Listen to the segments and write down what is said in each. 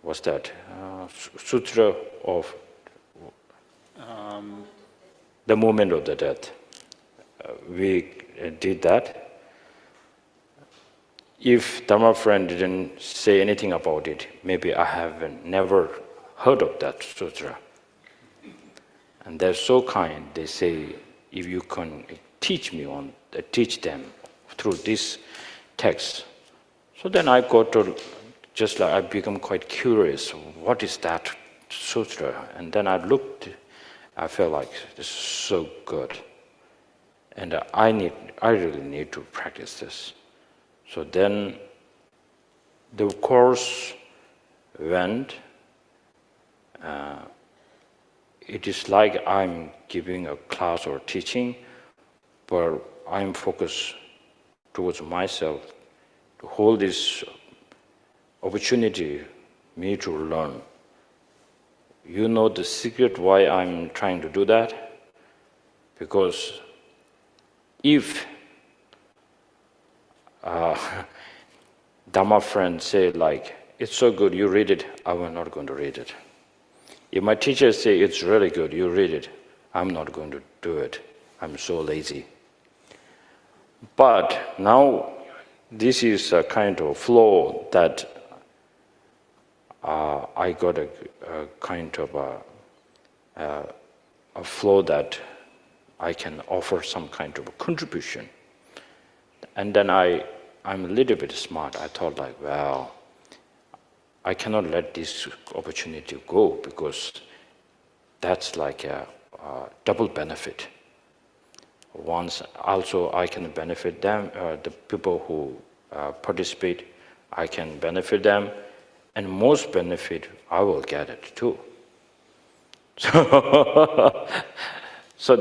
what's that? Sutra of the movement of the death. We did that. If Dharma friend didn't say anything about it, maybe I have never heard of that sutra. And they're so kind. They say, if you can teach them through this text. So then I got to, just like I become quite curious. What is that sutra? And then I looked. I felt like this is so good, and I really need to practice this. So then the course went. It is like I'm giving a class or teaching, but I'm focused towards myself to hold this opportunity, me to learn. You know the secret why I'm trying to do that? Because if Dhamma friends say like, it's so good, you read it, I will not going to read it. If my teachers say it's really good, you read it, I'm not going to do it. I'm so lazy. But now this is a kind of flow that I got a kind of a flow that I can offer some kind of a contribution. And then I'm a little bit smart. I thought like, well, I cannot let this opportunity go because that's like a double benefit. Once also I can benefit them, the people who participate, I can benefit them, and most benefit, I will get it too. So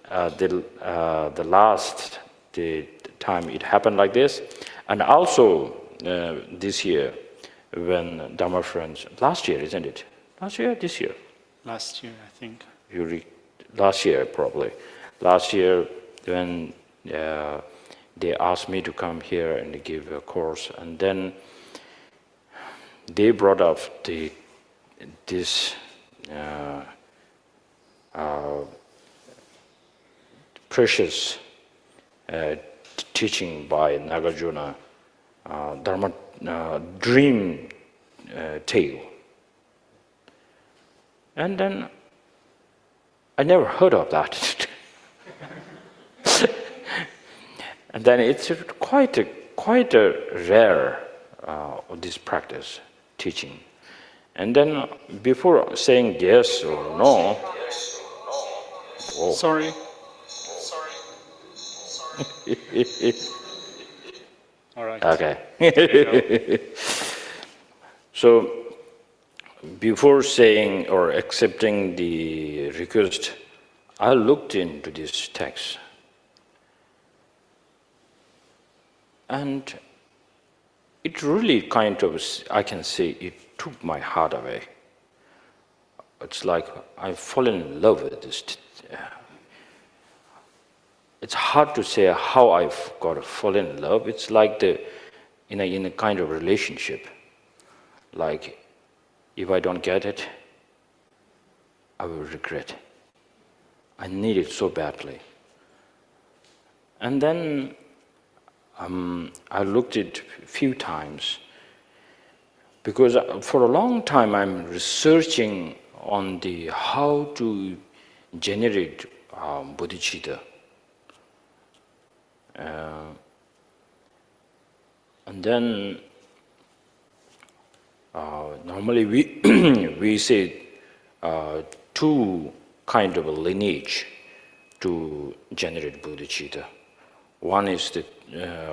the last time it happened like this, and also this year when Dharma friends, last year, isn't it? Last year, this year? Last year, I think. Last year, probably. Last year, when they asked me to come here and give a course, and then they brought up this precious teaching by Nagarjuna, Dharma dream tale. And then I never heard of that. And then it's quite a rare this practice, teaching. And then before saying yes or no, Sorry. All right. Okay. So before saying or accepting the request, I looked into this text. And it really kind of, I can say, it took my heart away. It's like I've fallen in love with this. It's hard to say how I've got to fall in love. It's like in a kind of relationship. Like, if I don't get it, I will regret. I need it so badly. And then I looked at it a few times because for a long time I'm researching on how to generate bodhicitta. And then normally we say two kind of a lineage to generate bodhicitta. One is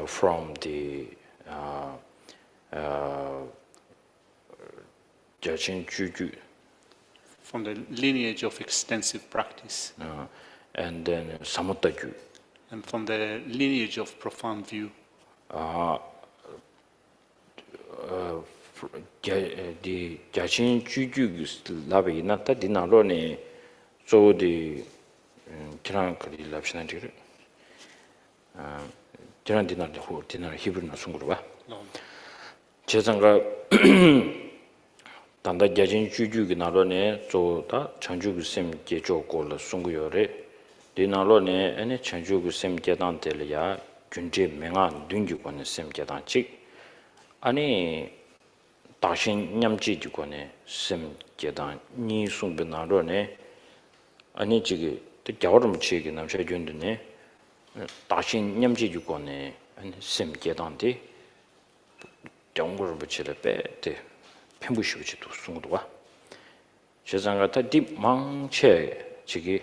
from the from the lineage of extensive practice. And then Samutta. And from the lineage of profound view. The Jachin Juju Labi Nata Dinarone, so the Tirankari Lapshanati Tirandina Dinner Hebrew Nasungurva. Chesanga 단다 자진 주주기 나로네 조다 창주기 셈 제조고를 송구요래 디나로네 아니 창주기 셈 제단텔이야 군제 명한 둥기고는 셈 제단직 아니 다신 냠지지고네 셈 제단 니 송변나로네 아니 지기 또 겨울음 치기 남셔 준드네 다신 냠지지고네 아니 셈 제단데 정보를 붙이려 빼대 편부시부지도 송도와 세상가다 딥망체 지기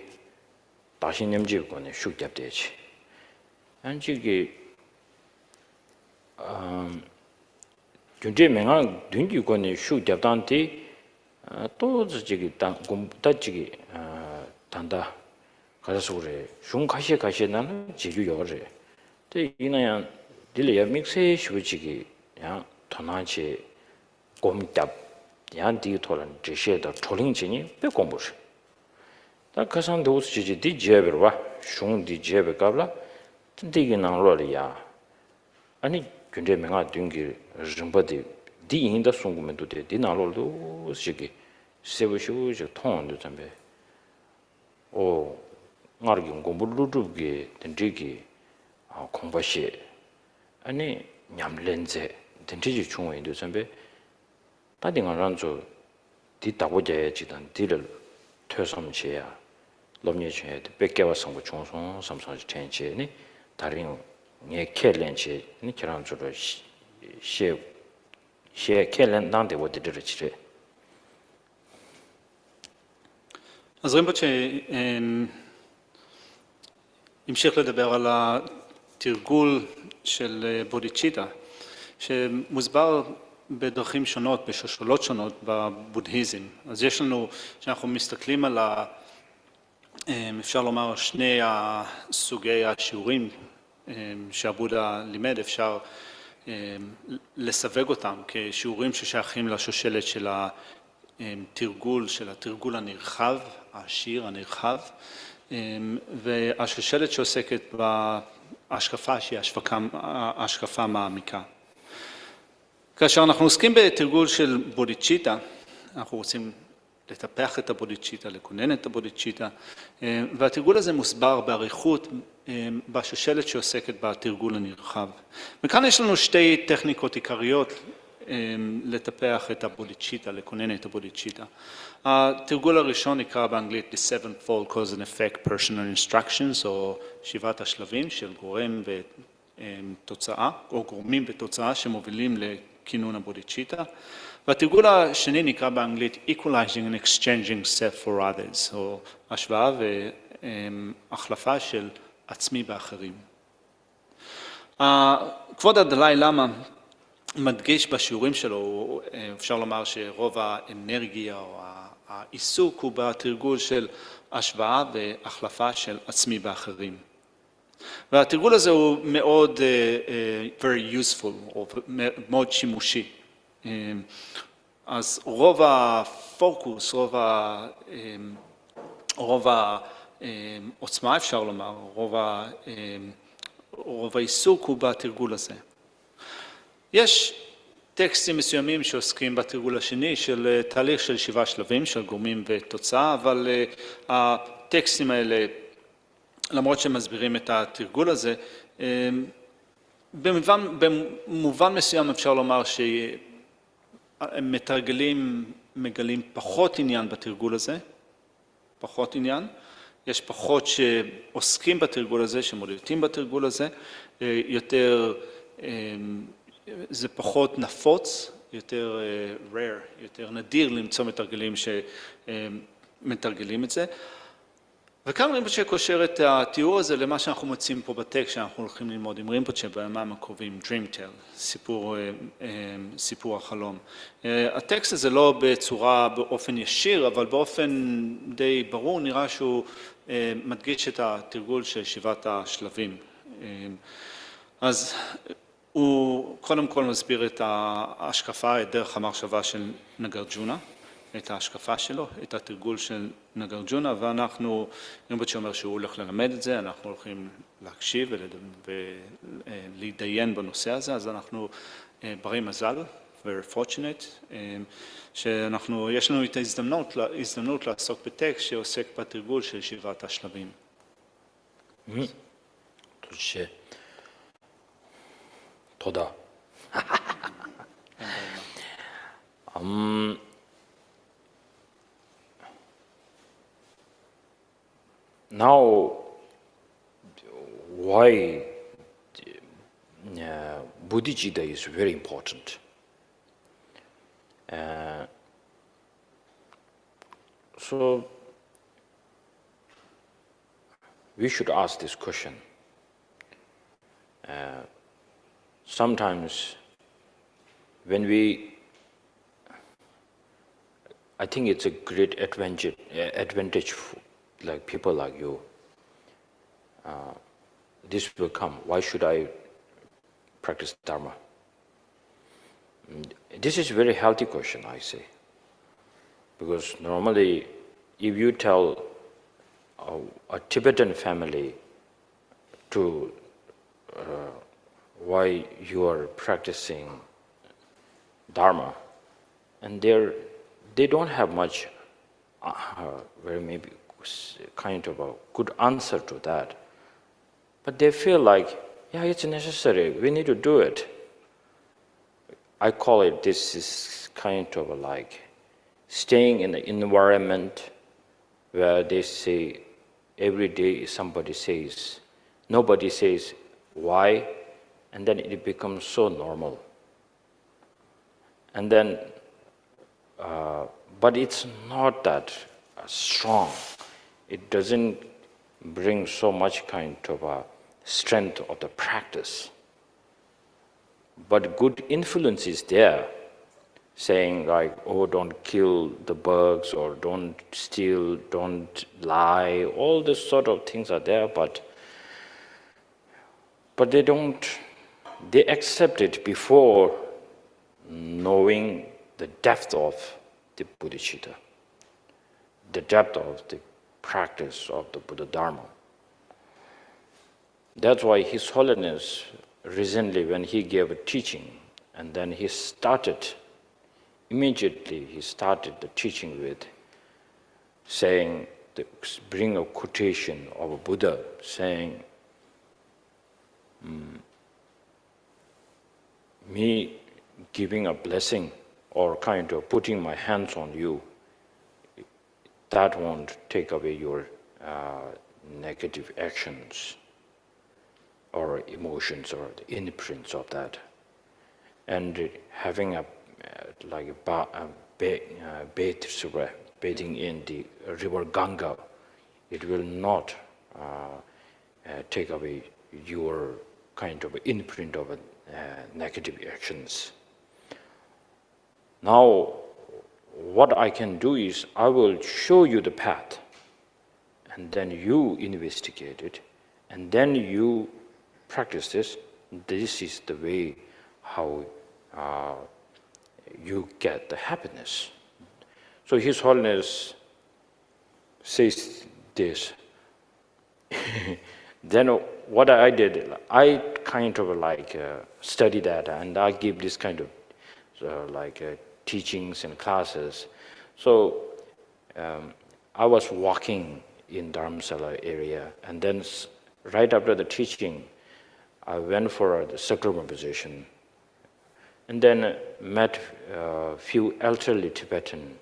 다시 nem지고네 슈잡되지 안지기 준제명한 둥기고네 슈잡단티 또 지기 공다지기 단다 가서 그래 슝가시나는 지주요래 때 이나야 딜리야 믹스에 슈지기 야 도나치 곰답 양디 토란 제시에다 초링진이 빼공부시 다 가산도 우스지지 디제버와 슝디 제버가블라 디기 나로리야 아니 근데 명아 둥기 rimba디 디인다 송구면도 돼 디나로도 우스지기 세부시우지 통도 담배 오 나르기 공부루루게 된지기 공부시 아니 냠렌제 된지지 중앙인도 담배 다딩아란조 디다고제 지단 디를 퇴섬시야 롬예체에 백개와 성부 총송 삼성지 텐체니 다른 예 켈렌치 니 결혼주로 시 켈렌 난데 어디를 치래 אז רימפוצ'ה המשיך לדבר על התרגול של בודיצ'יטה, שמוסבר בדרכים שונות, בשושלות שונות בבודהיזם. אז יש לנו, כשאנחנו מסתכלים על, אפשר לומר, שני סוגי השיעורים שהבודה לימד, אפשר לסווג אותם כשיעורים ששייכים לשושלת של התרגול הנרחב, העשיר, הנרחב, והשושלת שעוסקת בהשקפה שהיא השקפה מעמיקה. כאשר אנחנו עוסקים בתרגול של בודיצ'יטה, אנחנו רוצים לטפח את הבודיצ'יטה, לכונן את הבודיצ'יטה, והתרגול הזה מוסבר בעריכות בשושלת שעוסקת בתרגול הנרחב. וכאן יש לנו שתי טכניקות עיקריות לטפח את הבודיצ'יטה, לכונן את הבודיצ'יטה. התרגול הראשון נקרא באנגלית The Sevenfold Cause and Effect Personal Instructions, או 7 השלבים של גורם ותוצאה, או גורמים ותוצאה שמובילים לכינון הבודיצ'יטה. והתרגול השני נקרא באנגלית Equalizing and Exchanging Self for Others, או השוואה והחלפה של עצמי באחרים. כבוד הדלאי למה מדגיש בשיעורים שלו, אפשר לומר שרוב האנרגיה או העיסוק הוא בתרגול של השוואה והחלפה של עצמי באחרים. והתרגול הזה הוא מאוד very useful, או מאוד שימושי. אז רוב הפוקוס, רוב העוצמה אפשר לומר, רוב העיסוק הוא בתרגול הזה. יש טקסטים מסוימים שעוסקים בתרגול השני של תהליך של 7 שלבים של גורמים ותוצאה, אבל הטקסטים האלה, למרות שהם מסבירים את התרגול הזה, במובן מסוים אפשר לומר שהם מגלים פחות עניין בתרגול הזה, פחות עניין. יש פחות שעוסקים בתרגול הזה, שמודדים בתרגול הזה, יותר, זה פחות נפוץ, יותר rare, יותר נדיר למצוא מתרגלים שמתרגלים את זה. וכאן רימפוצ'ה קושר את התיאור הזה למה שאנחנו מוצאים פה בטקסט שאנחנו הולכים ללמוד עם רימפוצ'ה בימים הקרובים, Dream Tale, סיפור החלום. הטקסט הזה לא באופן ישיר, אבל באופן די ברור נראה שהוא מדגיש את התרגול של 7 השלבים. אז הוא קודם כל מסביר את ההשקפה, את דרך המחשבה של נגרג'ונה, את ההשקפה שלו, את התרגול של נגרג'ונה, ואנחנו, רימפוצ'ה אומר שהוא הולך ללמד את זה, אנחנו הולכים להקשיב ולהתדיין בנושא הזה, אז אנחנו ברי מזל very fortunate, יש לנו את ההזדמנות לעסוק בטקסט שעוסק בתרגול של 7 השלבים. 도대체 도다. Now, why Bodhicitta is very important. So, we should ask this question. Sometimes, when I think it's a great advantage for like people like you. This will come. Why should I practice Dharma? This is a very healthy question, I say. Because normally, if you tell a Tibetan family to why you are practicing Dharma, and they don't have much, very maybe kind of a good answer to that. But they feel like, yeah, it's necessary, we need to do it. I call it, this is kind of like staying in the environment where they say, every day nobody says why, and then it becomes so normal. And then, but it's not that strong. It doesn't bring so much kind of a strength of the practice. But good influence is there, saying like, oh, don't kill the bugs, or don't steal, don't lie, all this sort of things are there, but they accept it before knowing the depth of the bodhicitta, the depth of the practice of the Buddha Dharma. That's why His Holiness recently, when he gave a teaching, and then immediately he started the teaching with saying, bring a quotation of a Buddha saying, me giving a blessing or kind of putting my hands on you, that won't take away your negative actions or emotions or the imprints of that. And having bathing in the river Ganga, it will not take away your kind of imprint of negative actions. Now, what I can do is I will show you the path, and then you investigate it, and then you practice this. This is the way how you get the happiness. So His Holiness says this. Then what I did, I kind of like study that, and I give this kind of teachings and classes. So I was walking in Dharamsala area, and then right after the teaching, I went for the circumcision position, and then met a few elderly Tibetan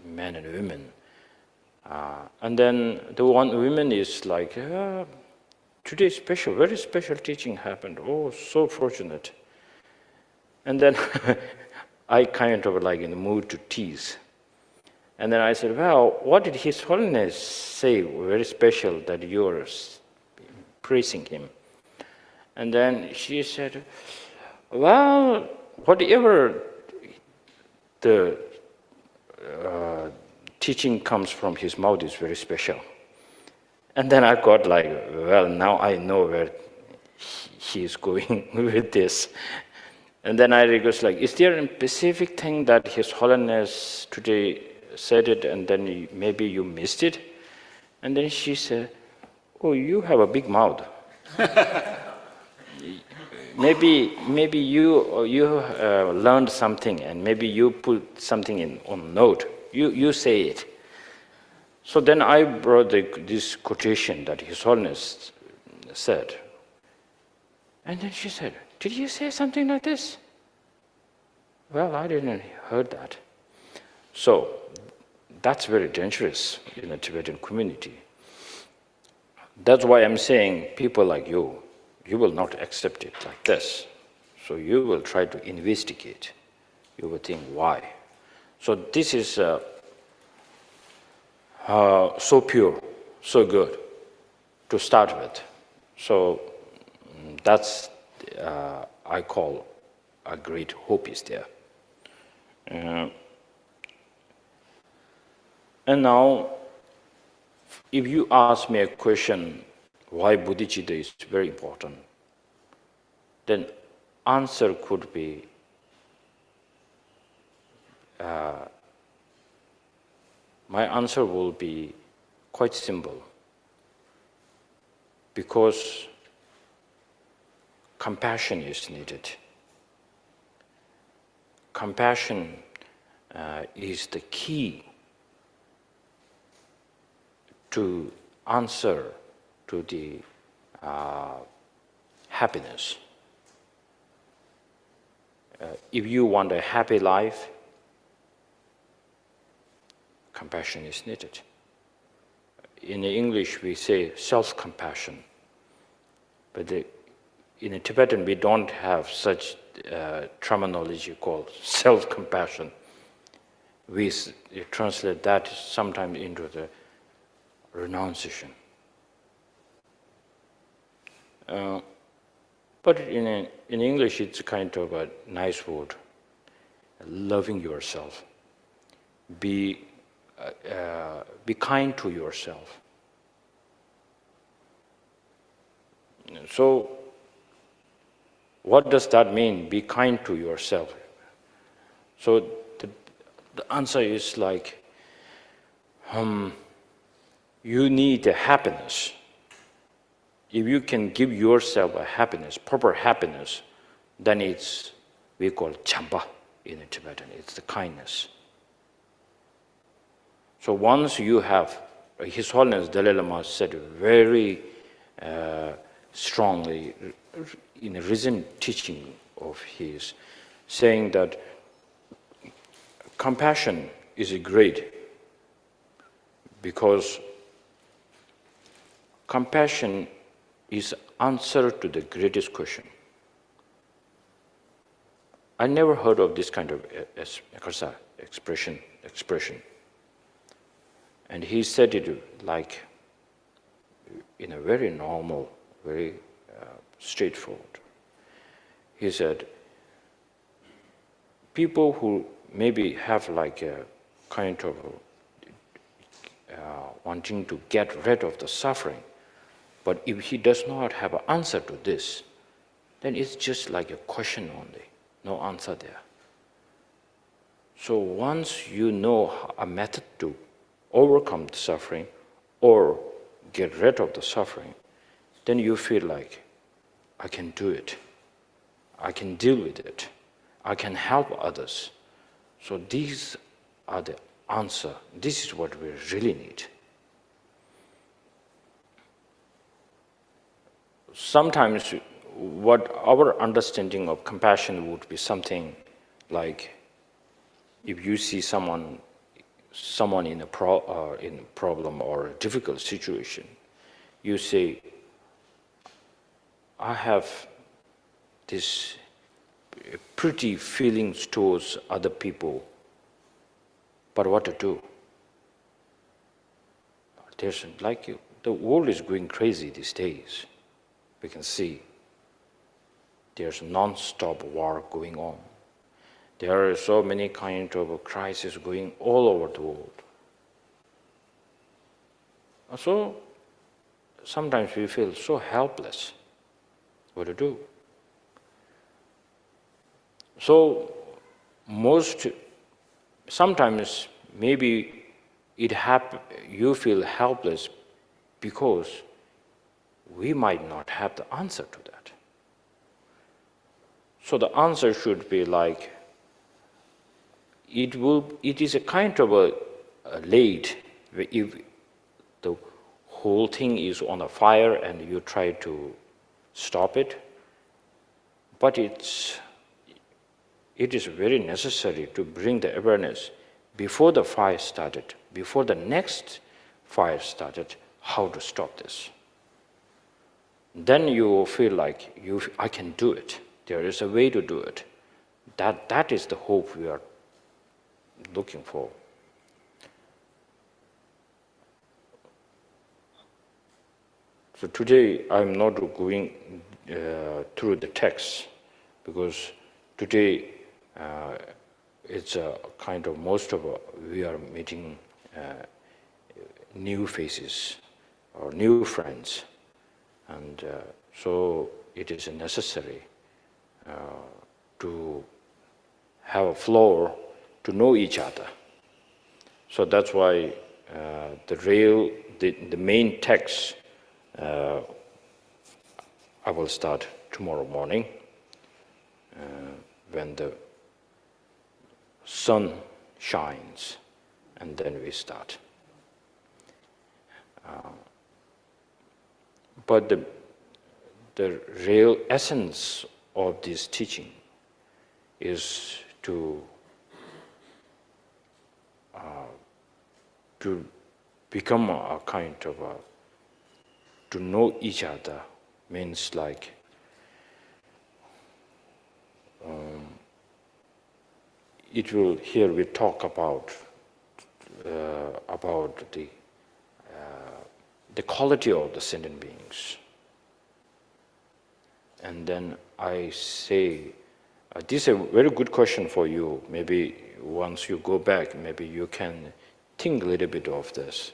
men and women. And then the one woman is like, today special, very special teaching happened. Oh, so fortunate. And then I kind of like in the mood to tease. And then I said, well, what did His Holiness say very special that you're praising him? And then she said, well, whatever the teaching comes from his mouth is very special. And then I got like, well, now I know where he is going with this. And then I was like, is there a specific thing that His Holiness today said it, and then maybe you missed it? And then she said, oh, you have a big mouth. maybe you learned something, and maybe you put something in on note. You say it. So then I brought this quotation that His Holiness said, and then she said, "Did you say something like this?" Well, I didn't heard that. So that's very dangerous in the Tibetan community. That's why I'm saying people like you will not accept it like this. So you will try to investigate. You will think, why? So this is so pure, so good to start with. So that's, I call, a great hope is there. And now, if you ask me a question, why bodhicitta is very important, then answer could be my answer will be quite simple, because compassion is needed. Compassion is the key to answer to the happiness. If you want a happy life, compassion is needed. In English, we say self-compassion. But in Tibetan, we don't have such terminology called self-compassion. We translate that sometimes into the renunciation. But in English, it's kind of a nice word, loving yourself. Be kind to yourself. So, what does that mean, be kind to yourself? So, the answer is like, you need a happiness. If you can give yourself a happiness, proper happiness, then it's, we call chamba in Tibetan, it's the kindness. So once you have, His Holiness Dalai Lama said very strongly in a recent teaching of his, saying that compassion is great because compassion is answer to the greatest question. I never heard of this kind of expression. And he said it like in a very normal, very straightforward. He said, people who maybe have like a kind of wanting to get rid of the suffering, but if he does not have an answer to this, then it's just like a question only, no answer there. So once you know a method to overcome the suffering or get rid of the suffering, then you feel like, I can do it. I can deal with it. I can help others. So these are the answer. This is what we really need. Sometimes what our understanding of compassion would be something like, if you see someone in a problem or a difficult situation, you say, I have this pretty feelings towards other people, but what to do? There's like, the world is going crazy these days. We can see there's non-stop war going on. There are so many kinds of crises going all over the world. So sometimes we feel so helpless. What to do? So sometimes maybe you feel helpless because we might not have the answer to that. So the answer should be like, it is a kind of a late, if the whole thing is on a fire and you try to stop it, but it is very necessary to bring the awareness before the fire started, before the next fire started, how to stop this. Then you will feel like, I can do it. There is a way to do it. That is the hope we are looking for. So today I'm not going through the text, because today it's a kind of we are meeting new faces or new friends, and so it is necessary to have a floor to know each other. So that's why the main text I will start tomorrow morning when the sun shines, and then we start. But the real essence of this teaching is to become a kind of to know each other, means like here we talk about the quality of the sentient beings. And then I say, this is a very good question for you. Maybe once you go back, maybe you can think a little bit of this.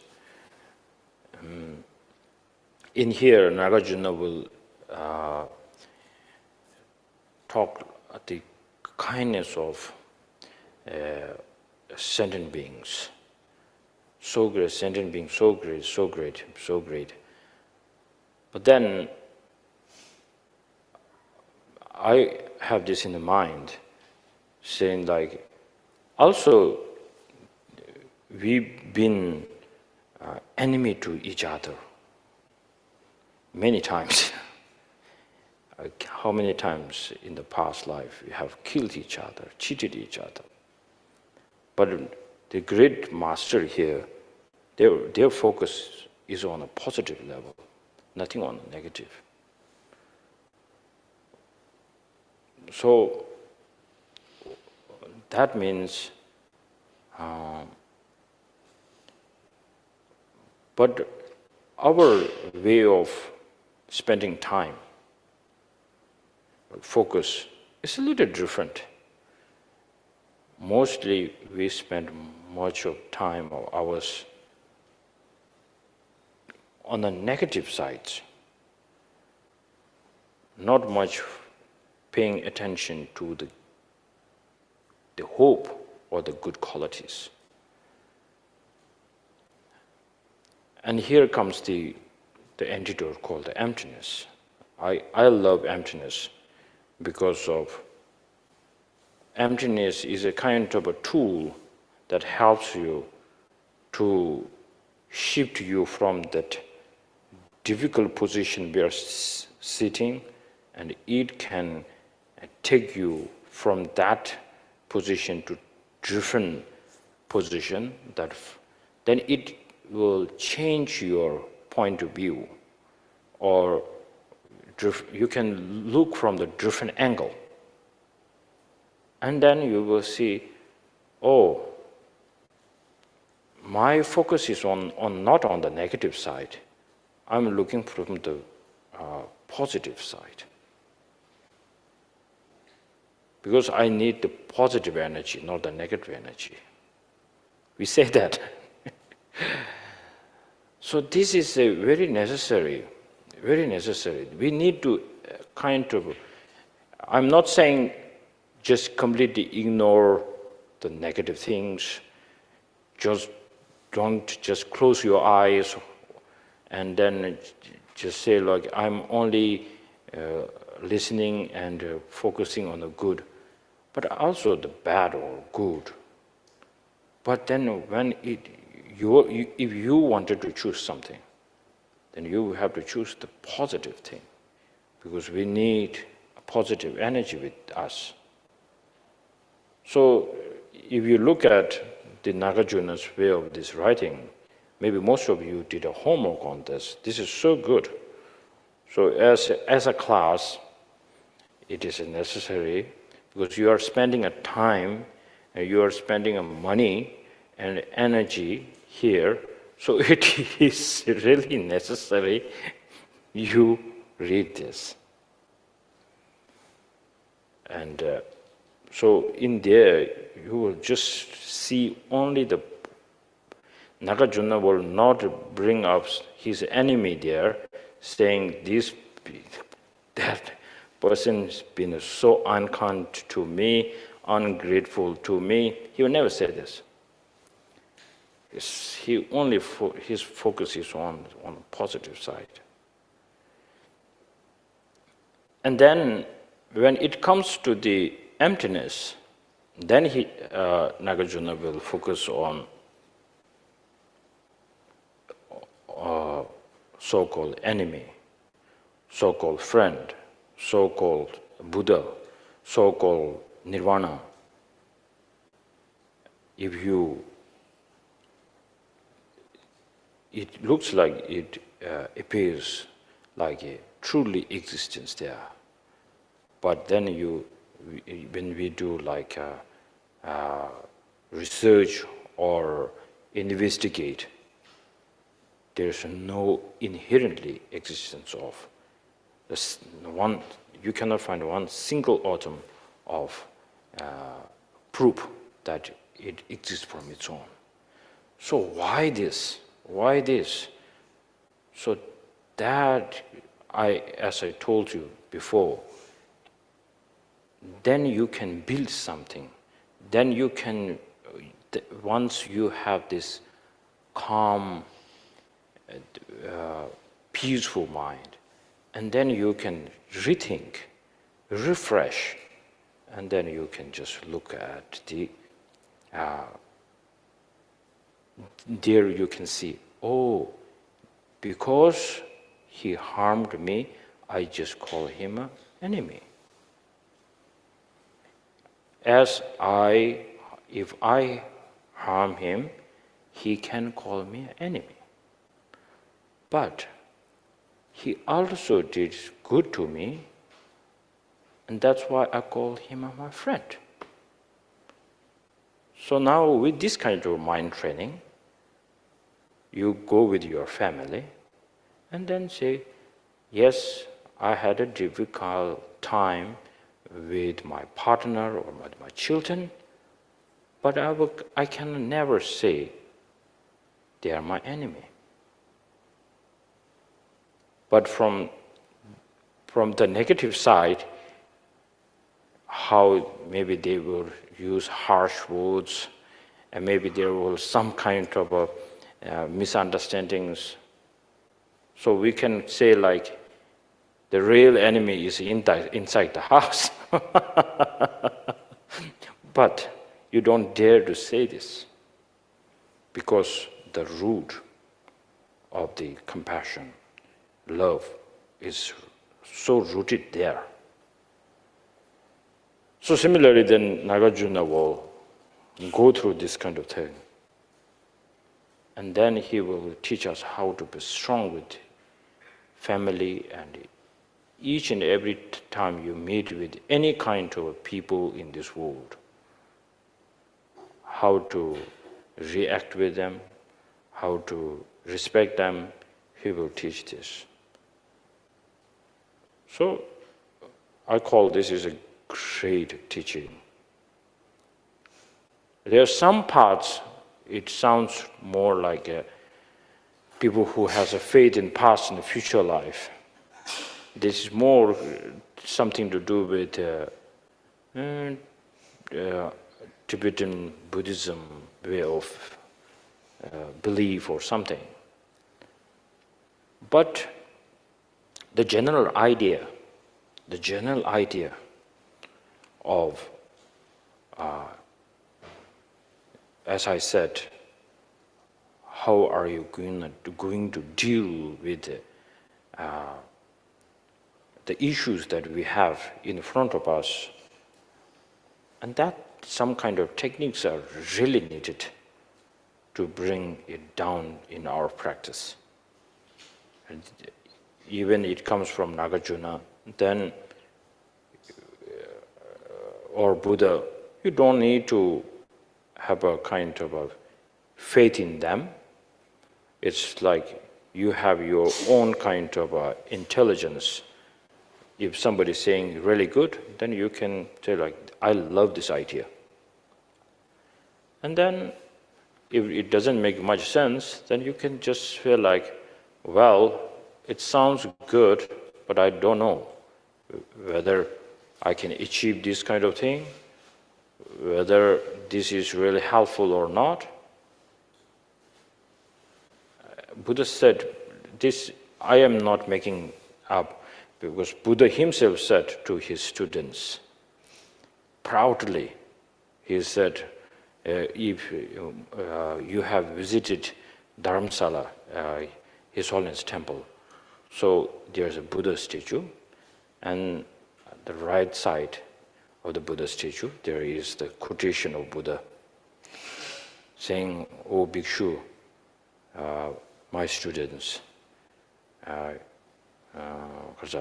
In here, Nagarjuna will talk the kindness of sentient beings. So great, sentient beings, so great, so great, so great. But then I have this in the mind, saying like, also we've been enemy to each other many times. How many times in the past life we have killed each other, cheated each other. But the great master here, their focus is on a positive level, nothing on a negative. So that means, but our way of spending time, focus, is a little different. Mostly we spend much of time or hours on the negative side, not much paying attention to the hope or the good qualities. And here comes the antidote called the emptiness. I love emptiness because of emptiness is a kind of a tool that helps you to shift you from that difficult position we are sitting, and it can take you from that position to different position, that then it will change your point of view, or you can look from the different angle. And then you will see, oh, my focus is not on the negative side. I'm looking from the positive side. Because I need the positive energy, not the negative energy. We say that. So this is a very necessary, very necessary. We need to kind of, I'm not saying just completely ignore the negative things, don't just close your eyes and then just say like, I'm only listening and focusing on the good, but also the bad or good. But then when if you wanted to choose something, then you have to choose the positive thing, because we need a positive energy with us. So if you look at the Nagarjuna's way of this writing, maybe most of you did a homework on this. This is so good. So as a class, it is necessary, because you are spending a time, and you are spending a money and energy here, so it is really necessary you read this. And so in there, you will just see only the Nagarjuna will not bring up his enemy there, saying that person's been so unkind to me, ungrateful to me. He will never say this. His focus is on the positive side. And then when it comes to the emptiness, then Nagarjuna will focus on so-called enemy, so-called friend, so-called Buddha, so-called Nirvana. It looks like it appears like a truly existence there. But then when we do like research or investigate, there's no inherently existence of this one. You cannot find one single atom of proof that it exists from its own. So why this? Why this? So that as I told you before, then you can build something. Then you can, once you have this calm, peaceful mind, and then you can rethink, refresh, and then you can just look at the, there you can see, oh, because he harmed me, I just call him an enemy. If I harm him, he can call me an enemy. But he also did good to me, and that's why I call him my friend. So now with this kind of mind training, you go with your family and then say, yes, I had a difficult time with my partner or with my children, but I can never say they are my enemy. But from the negative side, how maybe they will use harsh words, and maybe there will some kind of misunderstandings. So we can say like, the real enemy is inside the house. But you don't dare to say this, because the root of the compassion, love, is so rooted there. So similarly, then Nagarjuna will go through this kind of thing. And then he will teach us how to be strong with family, and each and every time you meet with any kind of people in this world, how to react with them, how to respect them, he will teach this. So I call this is a great teaching. There are some parts, it sounds more like people who has a faith in past and future life. This is more something to do with Tibetan Buddhism way of belief or something. But the general idea the general idea of, as I said, how are you going to deal with the issues that we have in front of us, and that some kind of techniques are really needed to bring it down in our practice. And even it comes from Nagarjuna, then or Buddha, you don't need to have a kind of a faith in them. It's like you have your own kind of intelligence. If somebody's saying really good, then you can say like, I love this idea. And then if it doesn't make much sense, then you can just feel like, well, it sounds good, but I don't know whether I can achieve this kind of thing, whether this is really helpful or not. Buddha said, this I am not making up, because Buddha himself said to his students, proudly, he said, if you have visited Dharamsala, His Holiness Temple, so there's a Buddha statue, and at the right side of the Buddha statue, there is the quotation of Buddha saying, "O Bhikshu, my students, as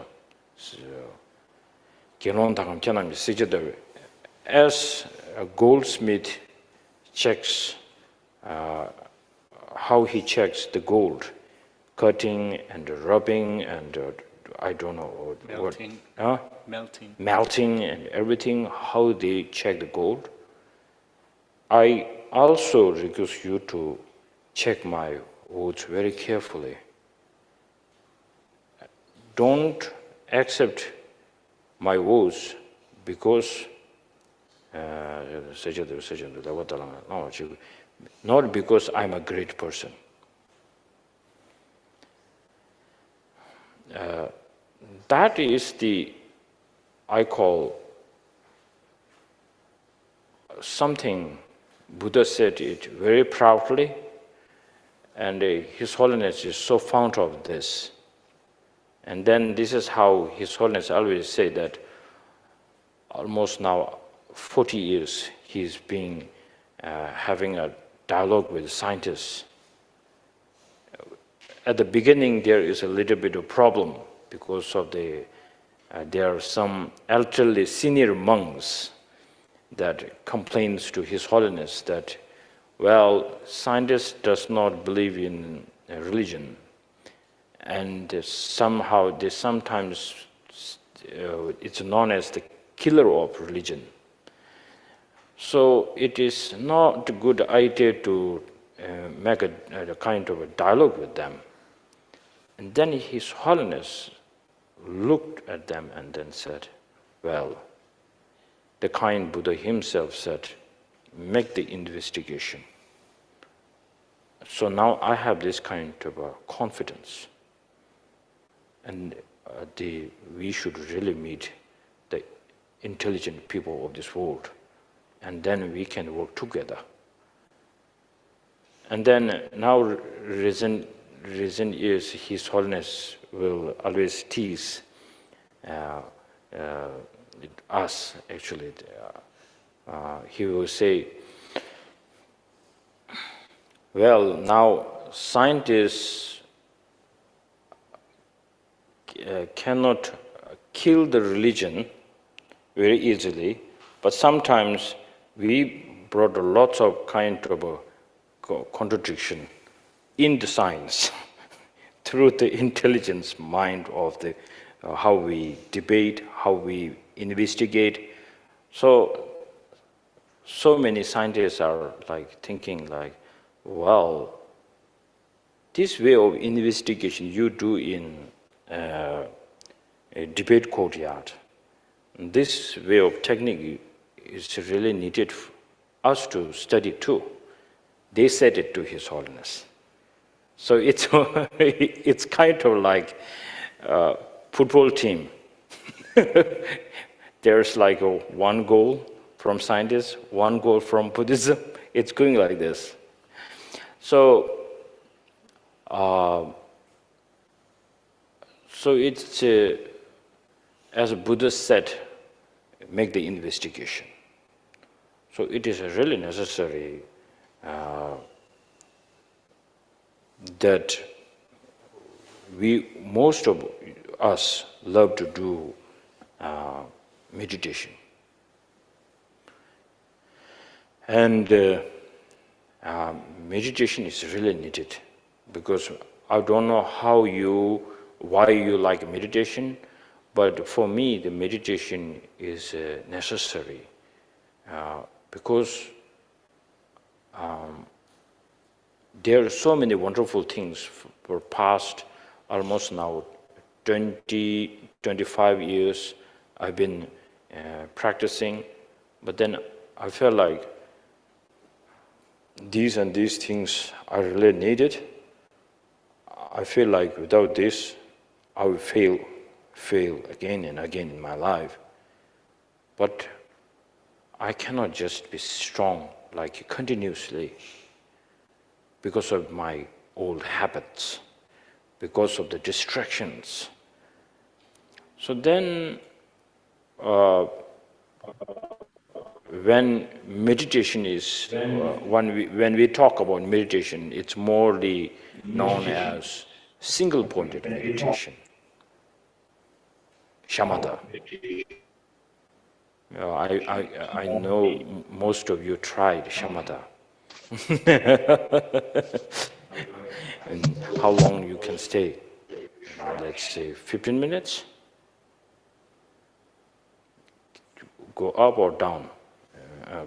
a goldsmith checks how he checks the gold, cutting and rubbing and I don't know melting. what, melting and everything, how they check the gold. I also request you to check my words very carefully. Don't accept my words because not because I'm a great person. That is I call something, Buddha said it very proudly, and His Holiness is so fond of this. And then this is how His Holiness always say that almost now 40 years he's been having a dialogue with scientists. At the beginning there is a little bit of problem because of there are some elderly senior monks that complains to His Holiness that, well, scientists does not believe in religion, and somehow they sometimes it's known as the killer of religion. So it is not a good idea to make a kind of a dialogue with them. And then His Holiness looked at them and then said, well, the kind Buddha himself said, make the investigation. So now I have this kind of confidence. And we should really meet the intelligent people of this world. And then we can work together. And then now recent years, His Holiness will always tease us, actually. He will say, well, now scientists cannot kill the religion very easily, but sometimes we brought lots of kind of a contradiction in the science through the intelligence mind of the how we debate, how we investigate. So many scientists are like thinking like, well, this way of investigation you do in a debate courtyard, this way of technique is really needed for us to study too. They said it to His Holiness. So it's kind of like a football team. There's like one goal from scientists, one goal from Buddhism. It's going like this. So it's, as Buddha said, make the investigation. So it is really necessary that most of us love to do meditation. And meditation is really needed, because I don't know why you like meditation, but for me the meditation is necessary because there are so many wonderful things for past almost now 25 years I've been practicing, but then I felt like these and these things are really needed. I feel like without this, I will fail again and again in my life. But I cannot just be strong like continuously because of my old habits, because of the distractions. So then, when meditation is, when we talk about meditation, it's more known as single-pointed meditation, shamatha. I know most of you tried shamatha. And how long you can stay? Let's say 15 minutes? Go up or down?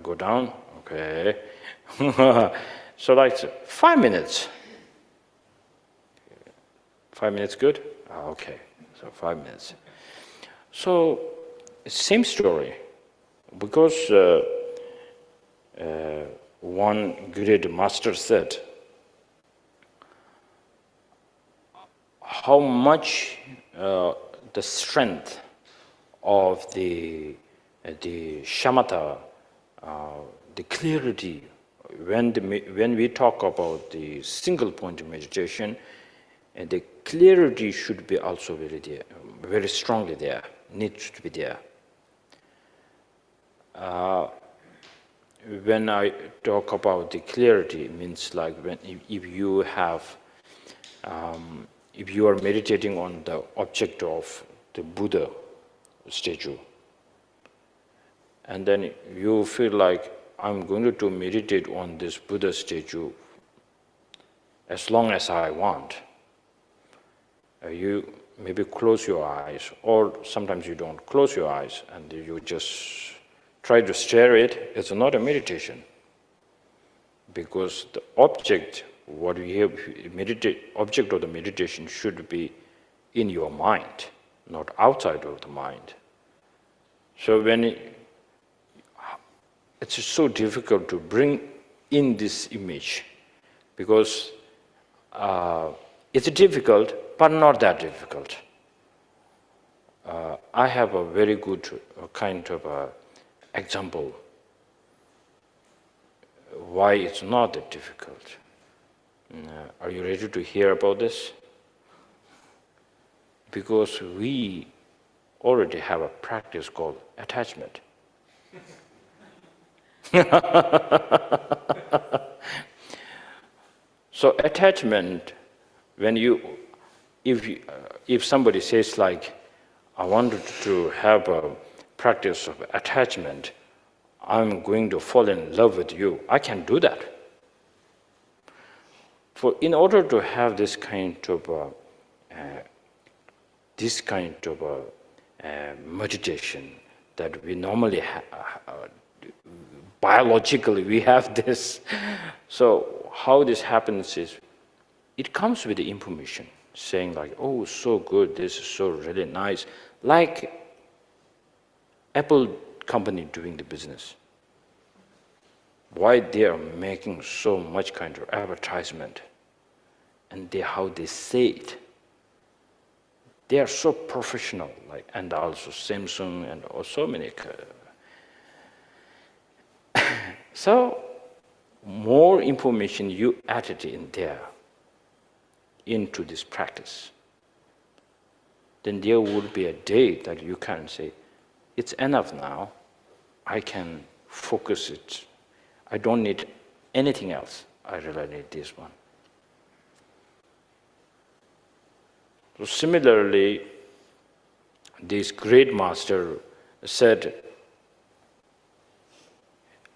Go down? Okay. So like 5 minutes. 5 minutes good? Okay, so 5 minutes. So, same story, because one great master said, how much the strength of the shamatha, the clarity, when we talk about the single point meditation, and the clarity should be also very strongly there, needs to be there. When I talk about the clarity, it means like if you are meditating on the object of the Buddha statue, and then you feel like, I'm going to meditate on this Buddha statue as long as I want. You maybe close your eyes, or sometimes you don't close your eyes and you just try to stare at it. It's not a meditation, because the object, what we have object of the meditation should be in your mind, not outside of the mind. So when it's so difficult to bring in this image, because it's difficult, but not that difficult. I have a very good kind of example why it's not that difficult. Are you ready to hear about this? Because we already have a practice called attachment. So attachment, if somebody says like, I wanted to have a practice of attachment, I'm going to fall in love with you, I can do that. In order to have this kind of meditation that we normally biologically we have this. So how this happens is, it comes with the information saying like, oh, so good, this is so really nice, like Apple company doing the business. Why they are making so much kind of advertisement, and how they say it. They are so professional, and also Samsung and so many. So more information you added in there into this practice, then there would be a day that you can say, it's enough now. I can focus it. I don't need anything else. I really need this one. So similarly, this great master said,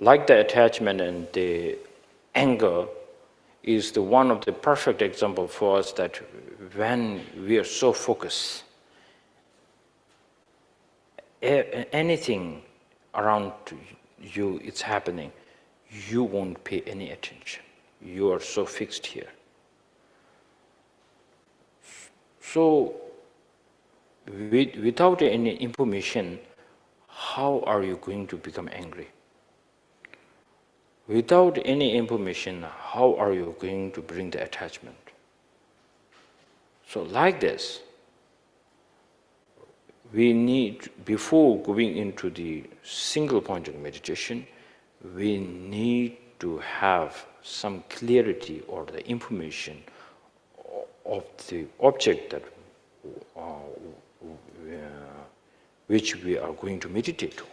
like the attachment and the anger is the one of the perfect example for us that when we are so focused, anything around you, it's happening, you won't pay any attention. You are so fixed here. So, without any information, how are you going to become angry? Without any information, how are you going to bring the attachment? So like this, we need, before going into the single point of meditation, we need to have some clarity or the information of the object that which we are going to meditate on.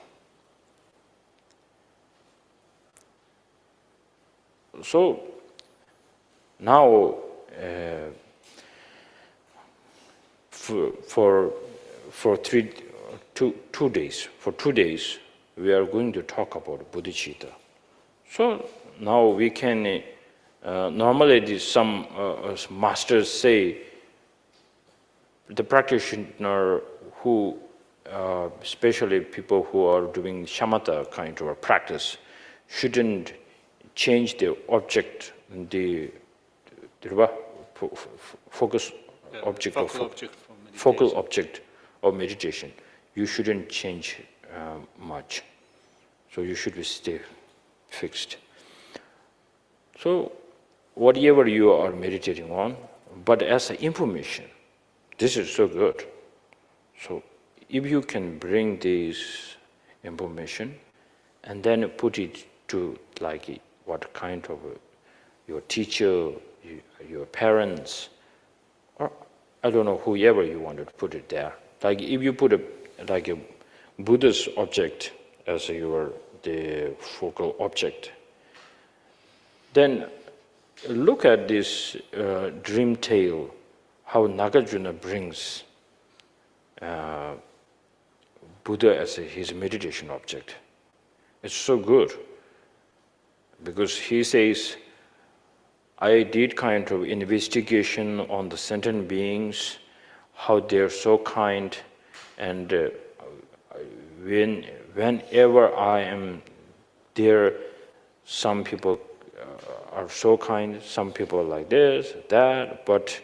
So now for 2 days, we are going to talk about bodhicitta. So now we can, normally some masters say, the practitioner who, especially people who are doing shamatha kind of a practice, shouldn't change the object, the focus object focal object of meditation. You shouldn't change much. So you should stay fixed. So whatever you are meditating on, but as an information, this is so good. So if you can bring this information and then put it to like what kind of your teacher, your parents, or I don't know, whoever you want to put it there. Like if you put a Buddha's object as the focal object, then look at this dream tale, how Nagarjuna brings Buddha as his meditation object. It's so good, because he says, I did kind of investigation on the sentient beings, how they're so kind, and whenever I am there, some people are so kind, some people are like this, that, but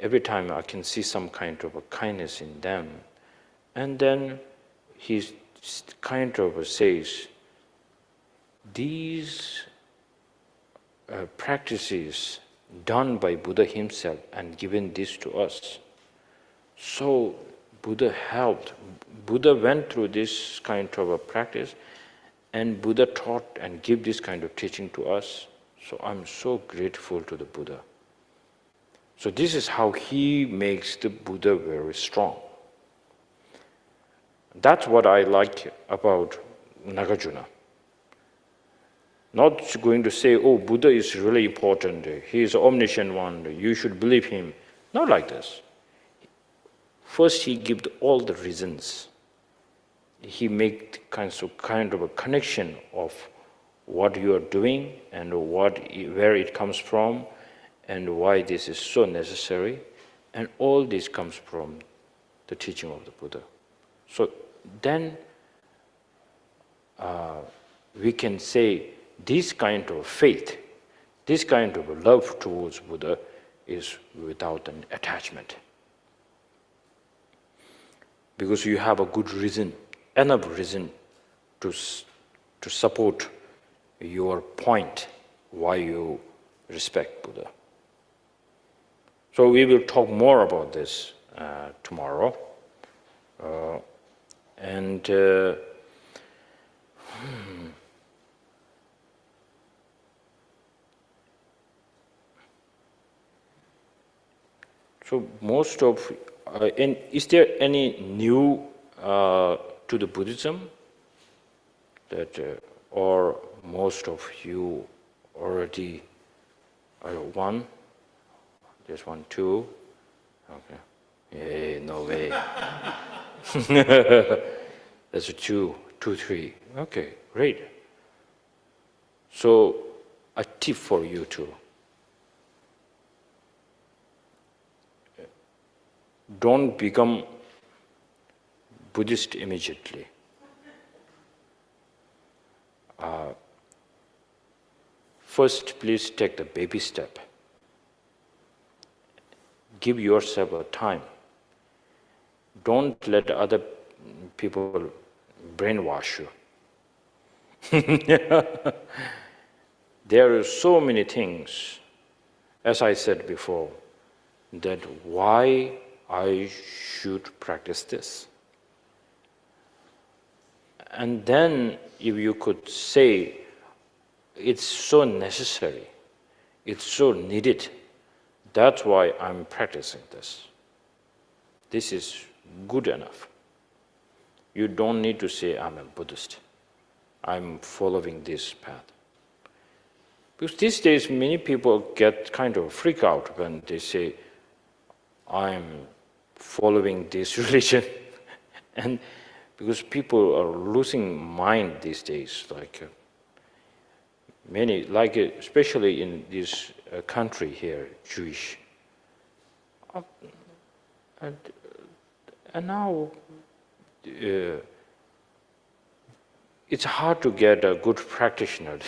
every time I can see some kind of a kindness in them. And then he kind of says, these practices done by Buddha himself and given this to us. So Buddha helped. Buddha went through this kind of a practice, and Buddha taught and gave this kind of teaching to us. So I'm so grateful to the Buddha. So this is how he makes the Buddha very strong. That's what I like about Nagarjuna. Not going to say, oh, Buddha is really important, he is omniscient one, you should believe him. Not like this. First he gives all the reasons. He makes kind of a connection of what you are doing and where it comes from and why this is so necessary. And all this comes from the teaching of the Buddha. So then we can say this kind of faith, this kind of love towards Buddha is without an attachment. Because you have a good reason, enough reason to support your point why you respect Buddha. So we will talk more about this tomorrow. And so most of, and is there any new to the Buddhism that, or most of you already are one? There's one, two. Okay. Yay, no way. That's a two, three. Okay, great. So, a tip for you too. Don't become Buddhist immediately. First, please take the baby step. Give yourself a time. Don't let other people brainwash you. There are so many things, as I said before, that why I should practice this. And then if you could say, it's so necessary, it's so needed, that's why I'm practicing this. This is good enough. You don't need to say, I'm a Buddhist. I'm following this path. Because these days, many people get kind of freak out when they say, I'm following this religion. And because people are losing mind these days, like many, like especially in this country here, Jewish. And now it's hard to get a good practitioner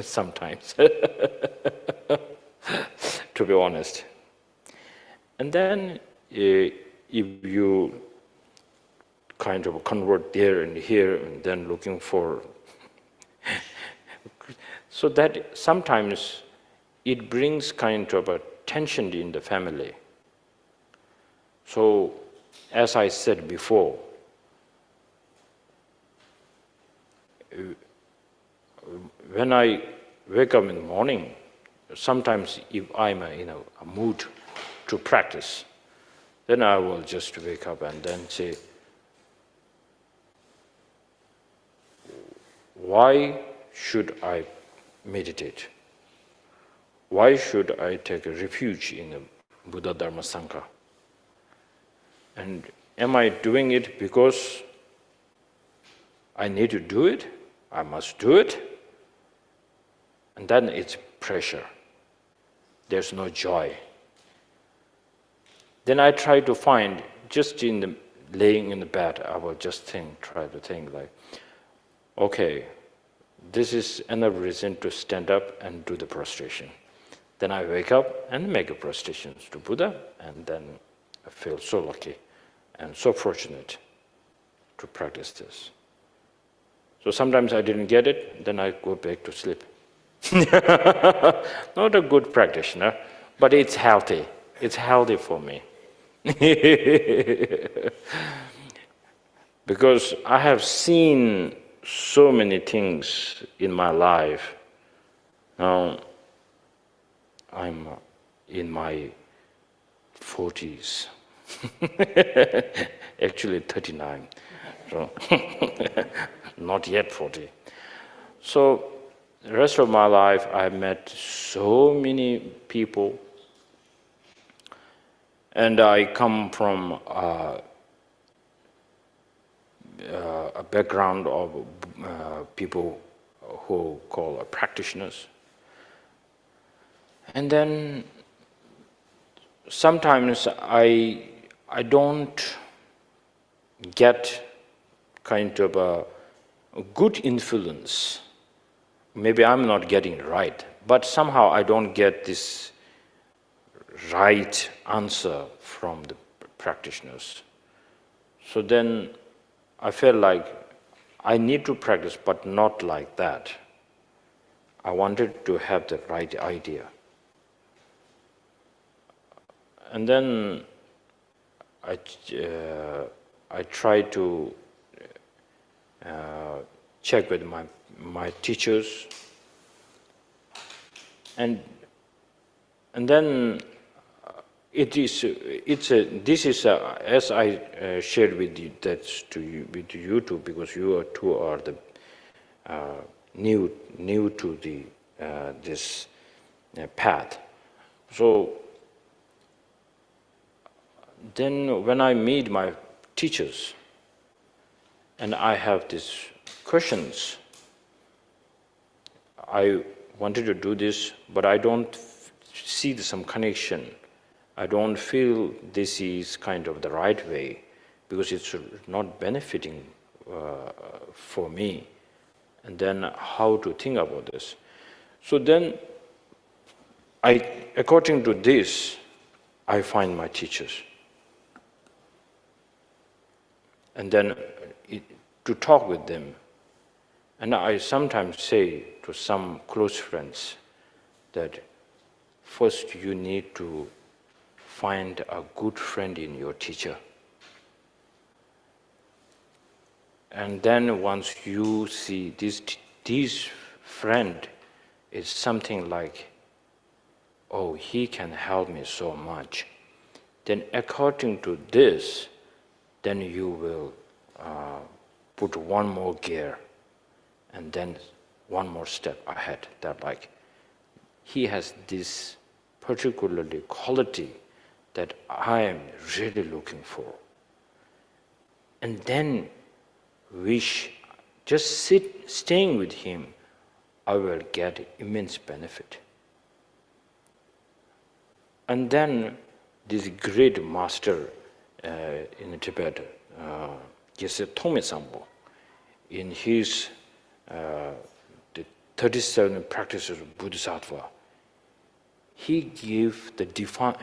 sometimes, to be honest. And then if you kind of convert there and here and then looking for, so that sometimes it brings kind of a tension in the family. So, as I said before, when I wake up in the morning, sometimes if I'm in a mood to practice, then I will just wake up and then say, why should I meditate? Why should I take a refuge in the Buddha Dharma Sangha? And am I doing it because I need to do it? I must do it? And then it's pressure. There's no joy. Then I try to find, just in the laying in the bed, I will just try to think like, okay, this is another reason to stand up and do the prostration. Then I wake up and make a prostration to Buddha, and then I feel so lucky and so fortunate to practice this. So sometimes I didn't get it, then I go back to sleep. Not a good practitioner, but it's healthy. It's healthy for me. Because I have seen so many things in my life. Now, I'm in my 40s. Actually 39. So not yet 40. So the rest of my life, I met so many people, and I come from a background of people who call practitioners. And then sometimes I don't get kind of a good influence. Maybe I'm not getting it right, but somehow I don't get this right answer from the practitioners. So then I felt like I need to practice, but not like that. I wanted to have the right idea. And then I try to check with my teachers, and then this is as I shared with you with you two, because you two are the new to the this path. So then when I meet my teachers and I have these questions, I wanted to do this, but I don't see some connection. I don't feel this is kind of the right way, because it's not benefiting for me. And then how to think about this? So then, according to this, I find my teachers. And then to talk with them. And I sometimes say to some close friends that first you need to find a good friend in your teacher. And then once you see this friend is something like, oh, he can help me so much, then according to this, then you will put one more gear and then one more step ahead. That like, he has this particularly quality that I am really looking for. And then just staying with him, I will get immense benefit. And then this great master in Tibet, Tsenshab, in his the 37 practices of Bodhisattva, he gave the define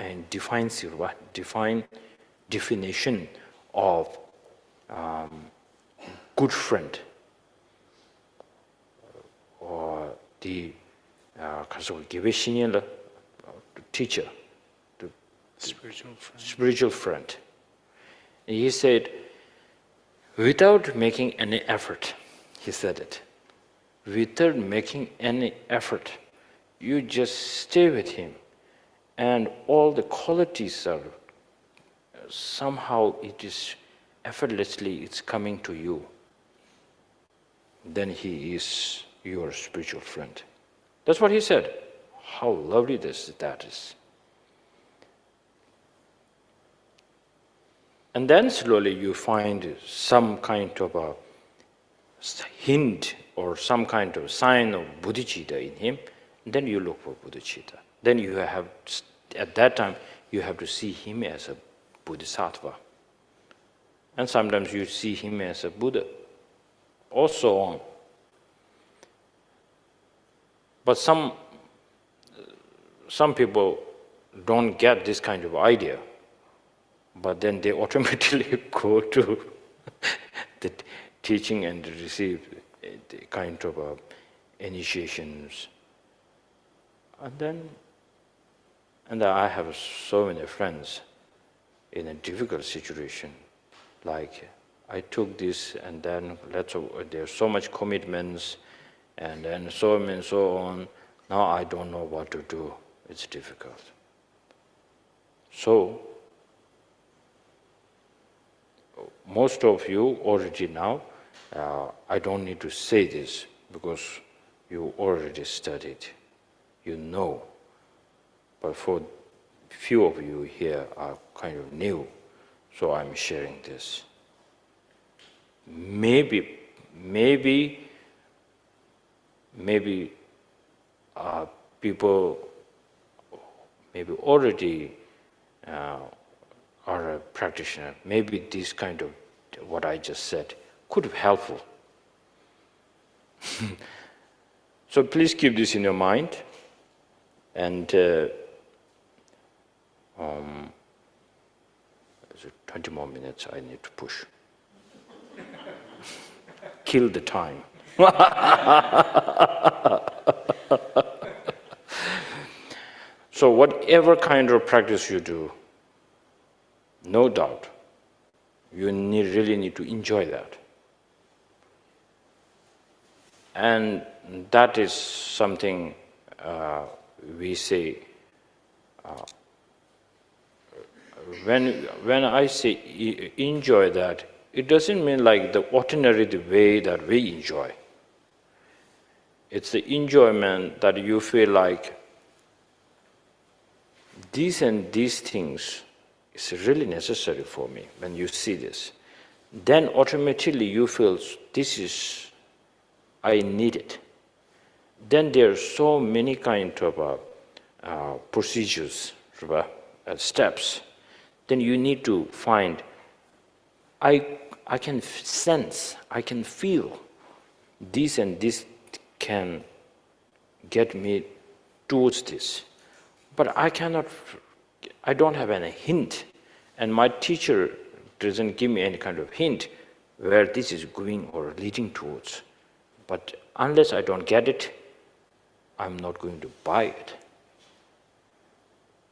definition of good friend, or the teacher, the spiritual friend. And he said, without making any effort, he said it, without making any effort, you just stay with him, and all the qualities are somehow it is effortlessly it's coming to you. Then he is your spiritual friend. That's what he said. How lovely that is. And then slowly you find some kind of a hint or some kind of sign of bodhicitta in him. Then you look for bodhicitta. Then you have, at that time, you have to see him as a bodhisattva. And sometimes you see him as a Buddha, or so on. But some people don't get this kind of idea, but then they automatically go to the teaching and receive the kind of initiations. And I have so many friends in a difficult situation. Like, I took this and then there's so much commitments and then so on and so on. Now I don't know what to do. It's difficult. So, most of you already now, I don't need to say this because you already studied, you know. But for few of you here are kind of new, so I'm sharing this. Maybe people maybe already are a practitioner. Maybe this kind of what I just said could be helpful. So please keep this in your mind, and 20 more minutes I need to push. Kill the time. So whatever kind of practice you do, no doubt. You really need to enjoy that. And that is something we say, when I say enjoy that, it doesn't mean like the ordinary the way that we enjoy. It's the enjoyment that you feel like these and these things is really necessary for me. When you see this, then automatically you feel this is, I need it. Then there are so many kind of procedures, steps. Then you need to find, I can sense, I can feel this and this can get me towards this. But I don't have any hint, and my teacher doesn't give me any kind of hint where this is going or leading towards. But unless I don't get it, I'm not going to buy it.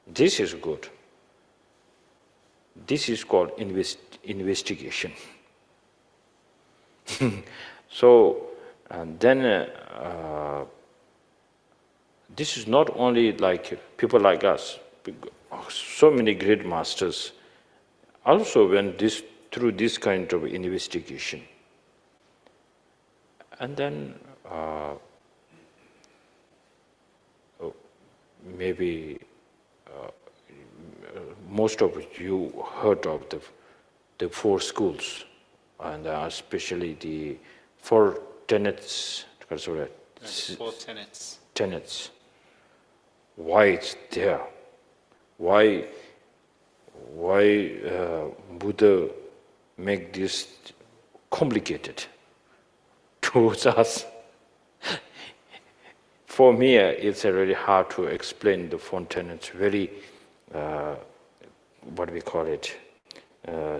This is good. This is called investigation. So, and then this is not only like people like us, so many great masters also went through this kind of investigation. And then maybe most of you heard of the four schools, and especially the four tenets. The four tenets. Tenets. Why it's there? Why Buddha make this complicated towards us? For me, it's really hard to explain the four tenets. Very, what we call it,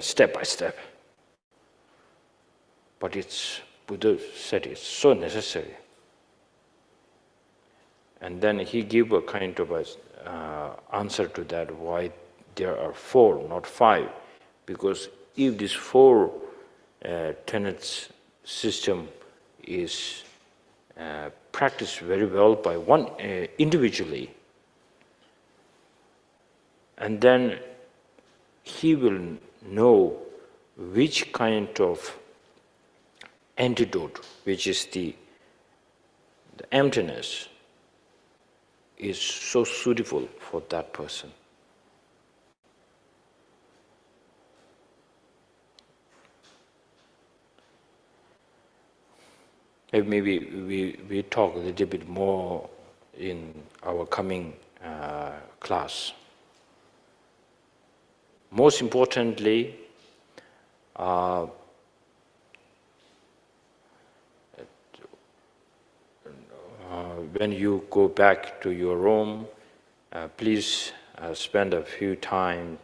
step by step. But Buddha said it's so necessary. And then he gave a kind of answer to that, why there are four, not five. Because if this four tenets system is practiced very well by one individually, and then he will know which kind of antidote, which is the emptiness, is so suitable for that person. Maybe we talk a little bit more in our coming class. Most importantly, when you go back to your room, please spend a few time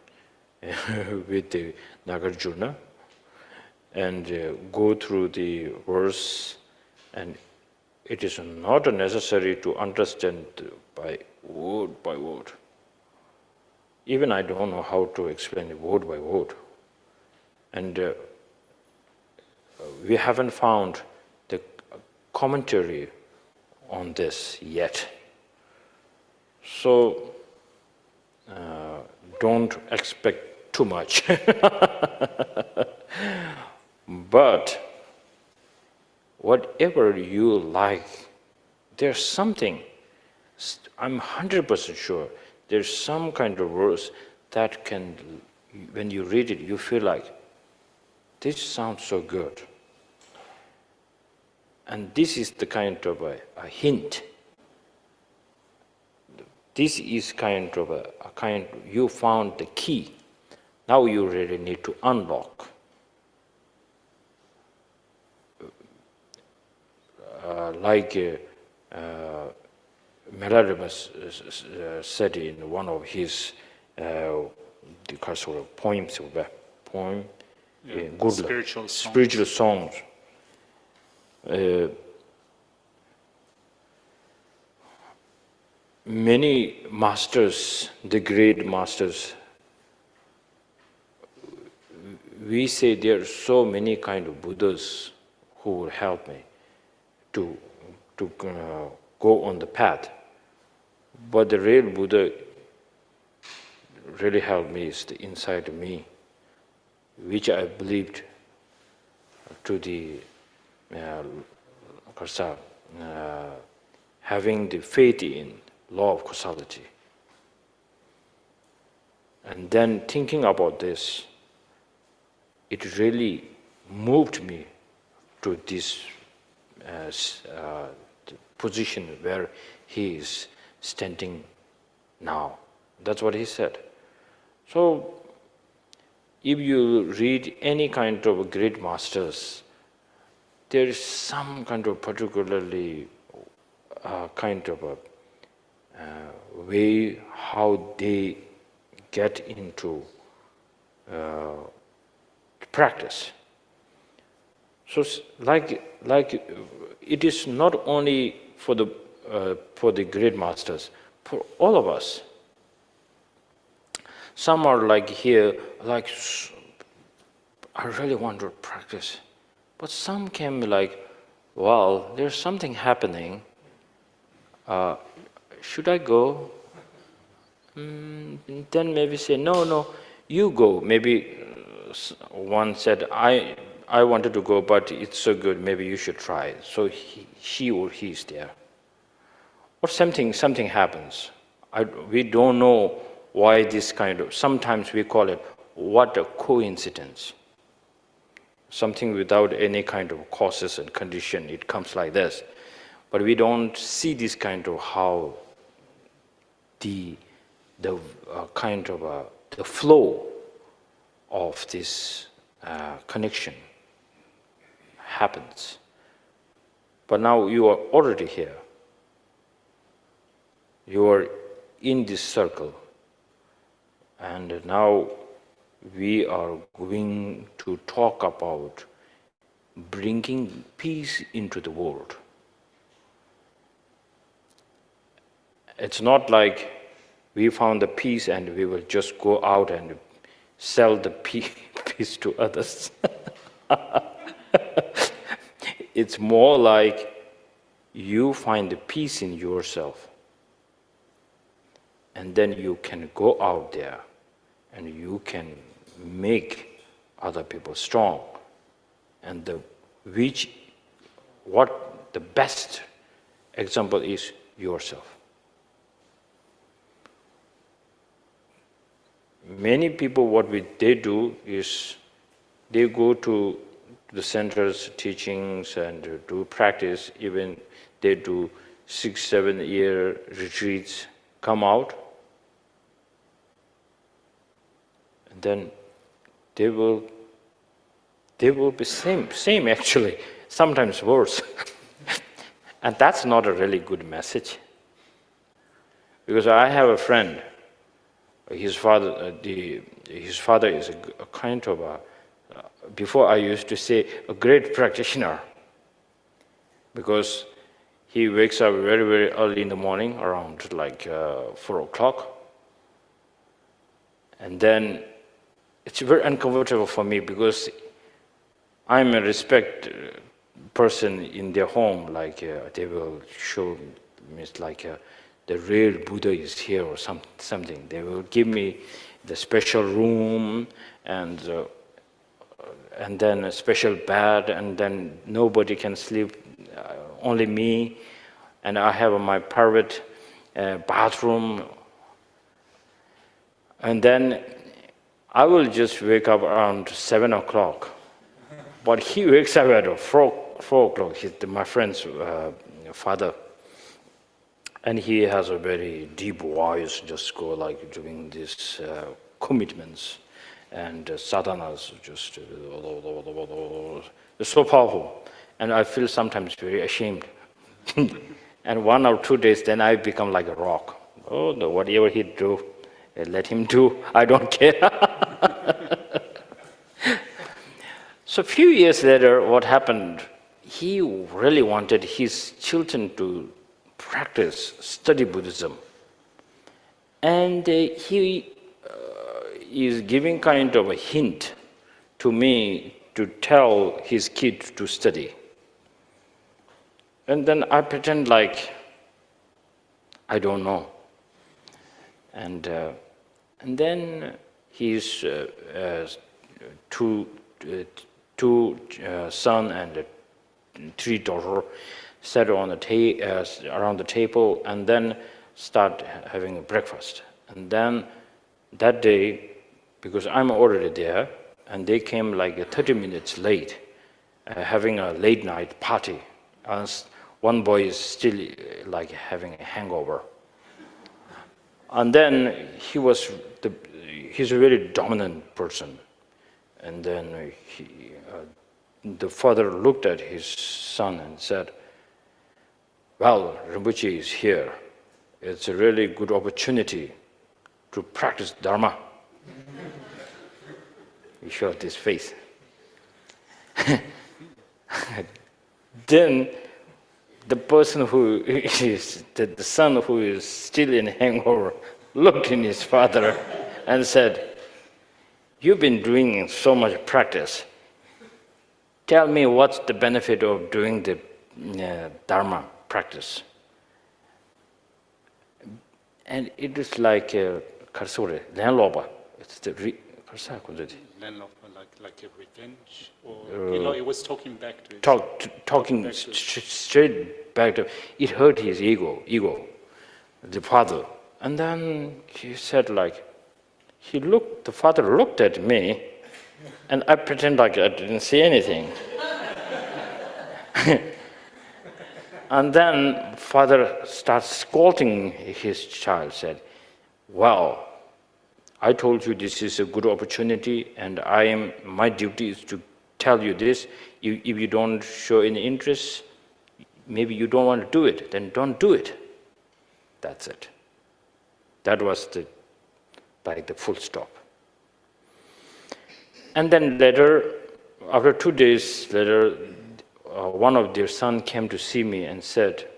with the Nagarjuna and go through the verse. And it is not necessary to understand by word. Even I don't know how to explain it word by word. And we haven't found the commentary on this yet. So don't expect too much. But whatever you like, there's something, I'm 100% sure, there's some kind of verse that can, when you read it, you feel like, this sounds so good. And this is the kind of a hint. This is kind of you found the key. Now you really need to unlock. Like Melodimus said in one of his sort of poems, spiritual songs. Many masters, the great masters, we say there are so many kind of Buddhas who will help me to go on the path. But the real Buddha really helped me is the inside of me, which I believed to the having the faith in law of causality. And then thinking about this, it really moved me to this position where he is standing now. That's what he said. So, if you read any kind of great masters, there is some kind of particularly kind of a way how they get into practice. So, like it is not only for the great masters, for all of us. Some are like here, like I really want to practice, but some came like, well, there's something happening. Should I go? Then maybe say, no, you go. Maybe one said, I wanted to go, but it's so good, maybe you should try. So she or he is there. Or something happens. We don't know why this kind of, sometimes we call it, what a coincidence. Something without any kind of causes and condition, it comes like this. But we don't see this kind of how the kind of the flow of this connection happens. But now you are already here. You are in this circle. And now we are going to talk about bringing peace into the world. It's not like we found the peace and we will just go out and sell the peace to others. It's more like you find the peace in yourself. And then you can go out there and you can make other people strong. And what the best example is yourself. Many people, what they do is they go to the centers, teachings, and do practice. Even they do 6-7 year retreats, come out, and then they will be same actually, sometimes worse. And that's not a really good message. Because I have a friend, his father is a kind of before I used to say, a great practitioner. Because he wakes up very, very early in the morning, around like 4 o'clock. And then it's very uncomfortable for me because I'm a respect person in their home, like they will show me like the real Buddha is here or something. They will give me the special room and then a special bed, and then nobody can sleep, only me, and I have my private bathroom. And then I will just wake up around 7 o'clock. But he wakes up at 4 o'clock. He's my friend's father. And he has a very deep voice, just go like doing these commitments and sadhanas, just it's so powerful. And I feel sometimes very ashamed. And 1 or 2 days, then I become like a rock. Oh, no, whatever he do, let him do, I don't care. So a few years later, what happened, he really wanted his children to practice, study Buddhism. And he is giving kind of a hint to me to tell his kid to study. And then I pretend like I don't know. And then his two son and 3 daughters sat on the around the table and then start having breakfast. And then that day, because I'm already there, and they came like 30 minutes late, having a late night party. And one boy is still like having a hangover. And then he's a very dominant person. And then the father looked at his son and said, well, Rinpoche is here. It's a really good opportunity to practice Dharma. He showed his face. Then the person who is, the son who is still in hangover, looked in his father and said, you've been doing so much practice. Tell me what's the benefit of doing the Dharma practice? And it is like karsore, lenloba. It's the like a revenge, or it was talking back to his talking straight back to it hurt his ego, the father. And then he said like, the father looked at me, and I pretend like I didn't see anything. And then father starts scolding his child, said, well, I told you this is a good opportunity, and my duty is to tell you this. If you don't show any interest, maybe you don't want to do it, then don't do it. That's it. That was the full stop. And then later, after 2 days later, one of their sons came to see me and said,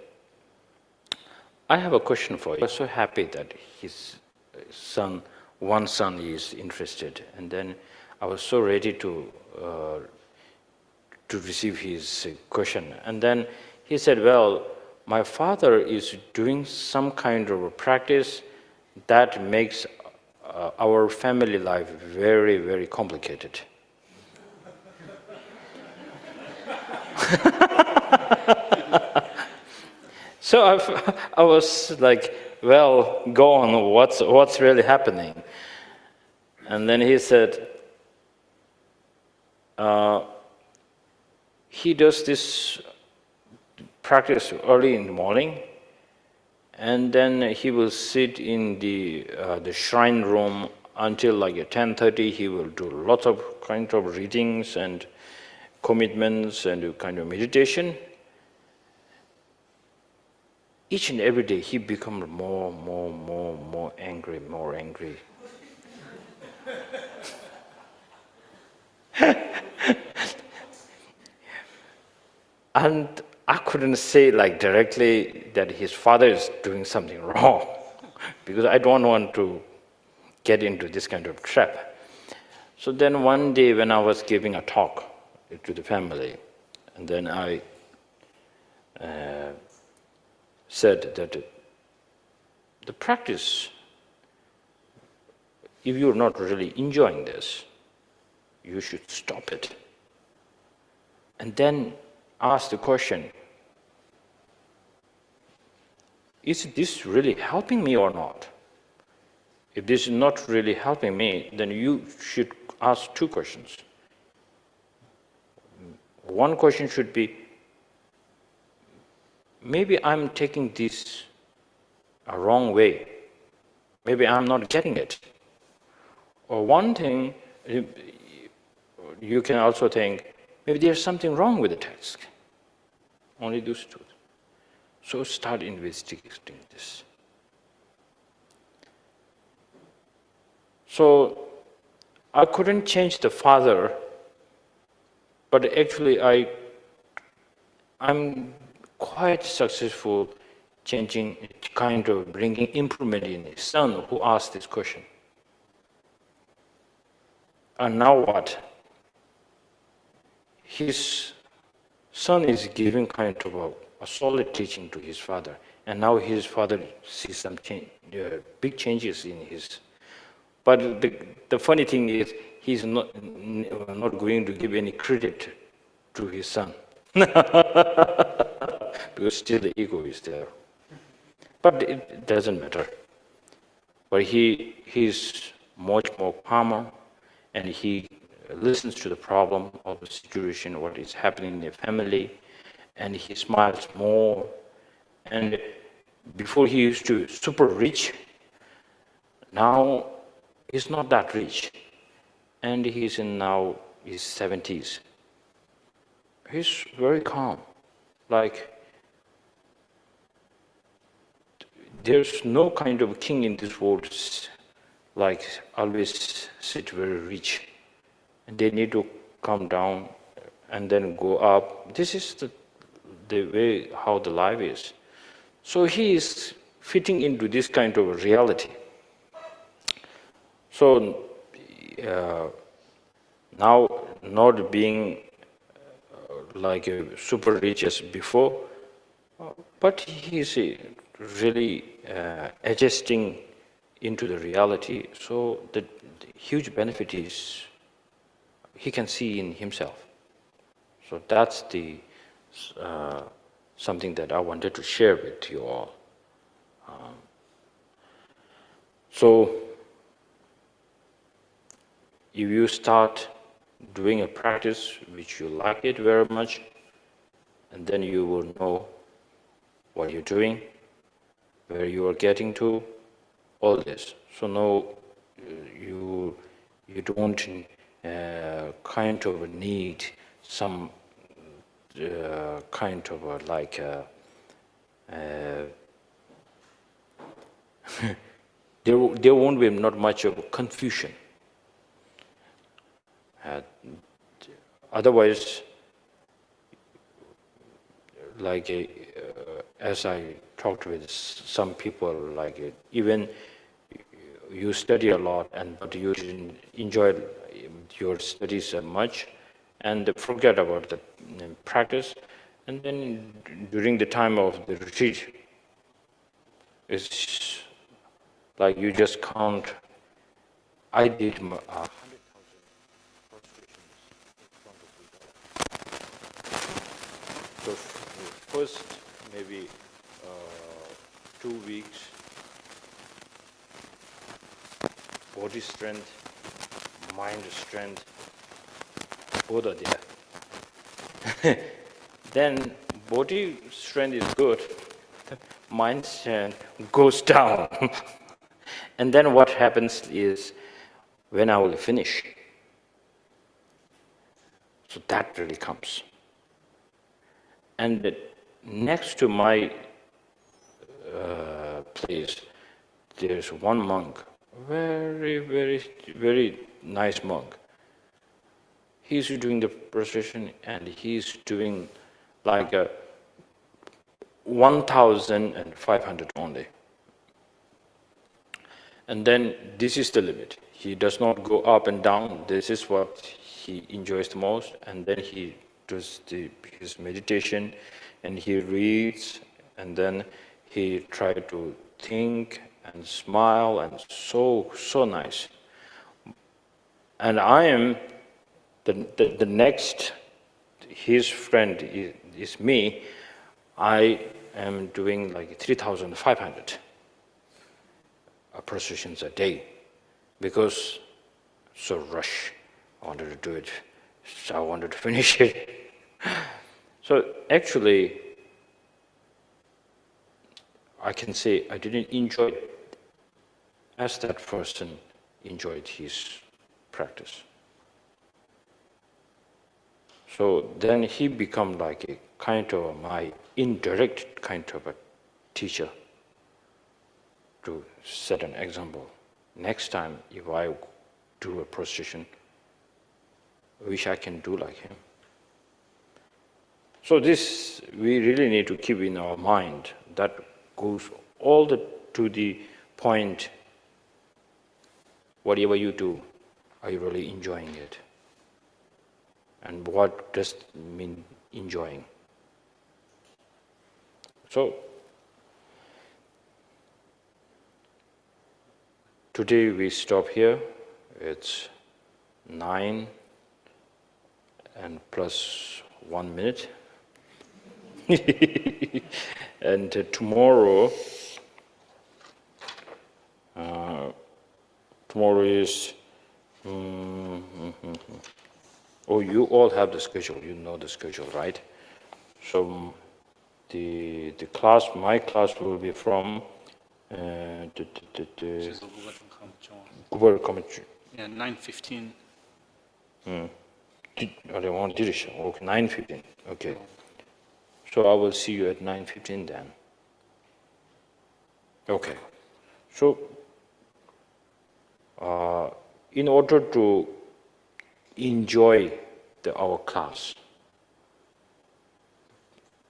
I have a question for you. I was so happy that his one son is interested. And then I was so ready to receive his question. And then he said, well, my father is doing some kind of a practice that makes our family life very, very complicated. So I was like, well, go on, what's really happening? And then he said, he does this practice early in the morning, and then he will sit in the shrine room until like 10:30. He will do lots of kind of readings and commitments and kind of meditation. Each and every day he becomes more angry. And I couldn't say like directly that his father is doing something wrong, because I don't want to get into this kind of trap. So then one day when I was giving a talk to the family, and then I said that the practice, if you're not really enjoying this, you should stop it. And then ask the question, is this really helping me or not? If this is not really helping me, then you should ask 2 questions. One question should be, maybe I'm taking this a wrong way. Maybe I'm not getting it. Or one thing, you can also think, maybe there's something wrong with the text. Only those 2. So start investigating this. So I couldn't change the father, but actually I'm quite successful changing, kind of bringing improvement in his son who asked this question. And now what? his son is giving kind of a solid teaching to his father, and now his father sees some big changes in his. But the funny thing is, he's not going to give any credit to his son, because still the ego is there. But it doesn't matter. But he's much more calmer, and he listens to the problem of the situation, what is happening in the family, and he smiles more. And before he used to be super rich, now he's not that rich, and he's in now his 70s. He's very calm, like there's no kind of king in this world like always sit very rich, and they need to come down and then go up. This is the way how the life is. So he is fitting into this kind of reality. So now not being like super rich as before, but he is really adjusting into the reality. So the huge benefit is he can see in himself. So that's the something that I wanted to share with you all. So if you start doing a practice which you like it very much, and then you will know what you're doing, where you are getting to, all this. So now you don't kind of need some kind of like there won't be not much of confusion. Otherwise, like as I talked with some people, like even you study a lot, but you didn't enjoy your studies so much, and forget about the practice, and then during the time of the retreat, it's like you just count. I did 100,000 prostrations in front of Buddha. So first maybe 2 weeks, body strength, mind strength, both are there. Then body strength is good, mind strength goes down. And then what happens is, when I will finish, so that really comes. And next to my place, there's one monk, very, very, very nice monk. He's doing the prostration, and he's doing like 1,500 only. And then this is the limit. He does not go up and down. This is what he enjoys the most. And then he does his meditation, and he reads, and then he tries to think and smile, and so nice. And I am the next, his friend is me. I am doing like 3,500 prostrations a day, because so rush. I wanted to do it, so I wanted to finish it. So actually, I can say I didn't enjoy it as that person enjoyed his practice. So then he become like a kind of my indirect kind of a teacher, to set an example. Next time, if I do a prostration, I wish I can do like him. So this, we really need to keep in our mind. That goes all to the point, whatever you do, are you really enjoying it? and what does mean enjoying. So today we stop here. It's 9 and plus 1 minute. And tomorrow is oh, you all have the schedule, you know the schedule, right? So the class, my class will be from Yeah, 9:15. Okay, 9:15. Okay. So I will see you at 9:15 then. Okay. So in order to enjoy our class,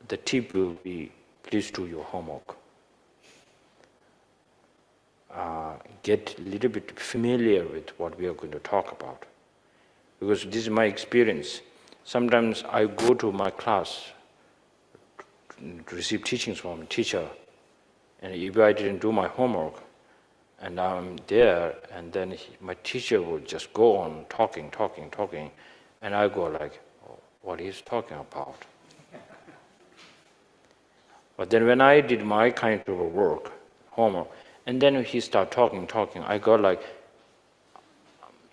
the tip will be, please do your homework. Get a little bit familiar with what we are going to talk about. Because this is my experience. Sometimes I go to my class to receive teachings from a teacher, and if I didn't do my homework, and I'm there, and then my teacher will just go on talking, and I go like, oh, what he's talking about. But then when I did my kind of work, homework, and then he started talking, I go like,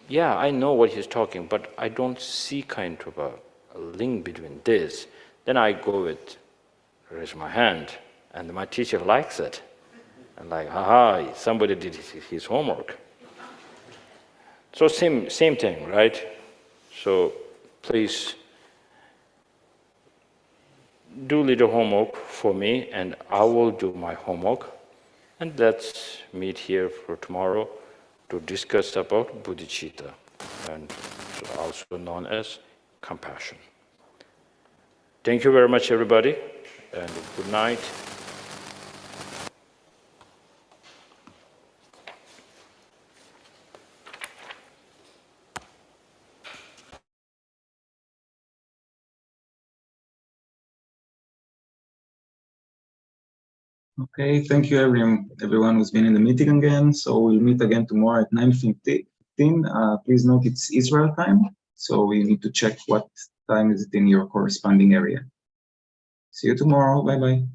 yeah, I know what he's talking, but I don't see kind of a link between this. Then I go with, raise my hand, and my teacher likes it. And like, aha, somebody did his homework. So same thing, right? So please do little homework for me, and I will do my homework. And let's meet here for tomorrow to discuss about bodhicitta, and also known as compassion. Thank you very much, everybody, and good night. Okay, thank you everyone who's been in the meeting again. So we'll meet again tomorrow at 9:15. Please note it's Israel time, so we need to check what time is it in your corresponding area. See you tomorrow. Bye-bye.